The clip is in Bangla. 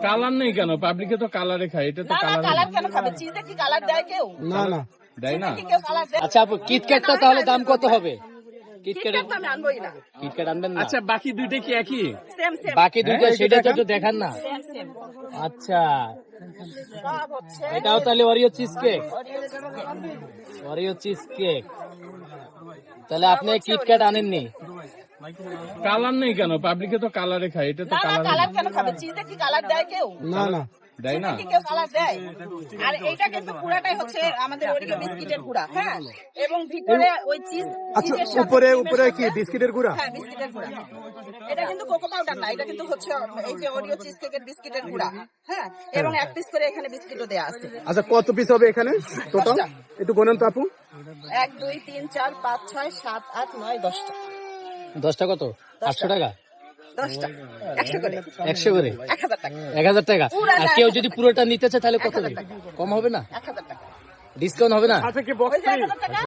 কালার নেই কেন? পাবলিকে তো কালারে খায়, এটা তো না না, কালার কালার কেন খাবে? চিজে কি কালার দেয় কেউ? না না দেয় না। চিজে কি কেউ কালার দেয়? আচ্ছা আপু, কিটক্যাটটা তাহলে দাম কত হবে? কিটক্যাটের কিটক্যাট তো আমি আনবোই না। কিটক্যাট আনবেন না? আচ্ছা, বাকি দুইটা কি একই? সেম সেম বাকি দুইটা সেটা তো একটু দেখান না। সেম সেম আচ্ছা, সব হচ্ছে এটাও তাহলে Oreo cheese cake. Oreo biscuit। Oreo cheese cake. তাহলে আপনি কিটক্যাট আনেননি? কালার নেই কেন? পাবলিকে তো কালারে খায়, এটা তো না না, কালার কালার কেন খাবে? চিজে কি কালার দেয় কেউ? না না দেয় না। চিজে কি কেউ কালার দেয়? আর এইটা কিন্তু পুরাটাই হচ্ছে আমাদের ওরিও বিস্কিটের গুঁড়া, হ্যাঁ, এবং ভিতরে ওই চিজ আচ্ছা চিজের সাথে উপরে ক্রিমের উপরে কি সাথে- বিস্কিটের গুঁড়া? হ্যাঁ, বিস্কিটের গুঁড়া। এটা কিন্তু কোকো পাউডার না, এটা কিন্তু হচ্ছে এই যে ওরিও চিজ কেকের বিস্কিটের গুঁড়া, হ্যাঁ, এবং এক পিস করে এখানে বিস্কিটও দেয়া আছে। আচ্ছা কত পিস হবে এখানে টোটাল? 10টা। একটু গোনেন তো আপু। 1 2 3 4 5 6 7 8 9 10টা। 10টা কত? 800 টাকা? 10টা 100 করে, 100 করে? 1000 টাকা, 1000 টাকা? পুরাটা আর কেউ 1000 যদি পুরোটা নিতে চায় তাহলে কত 1000 দিবে? টাকা। কম হবে না? 1000 টাকা। ডিসকাউন্ট হবে না? আচ্ছা কি ওই যে 1000 টাকা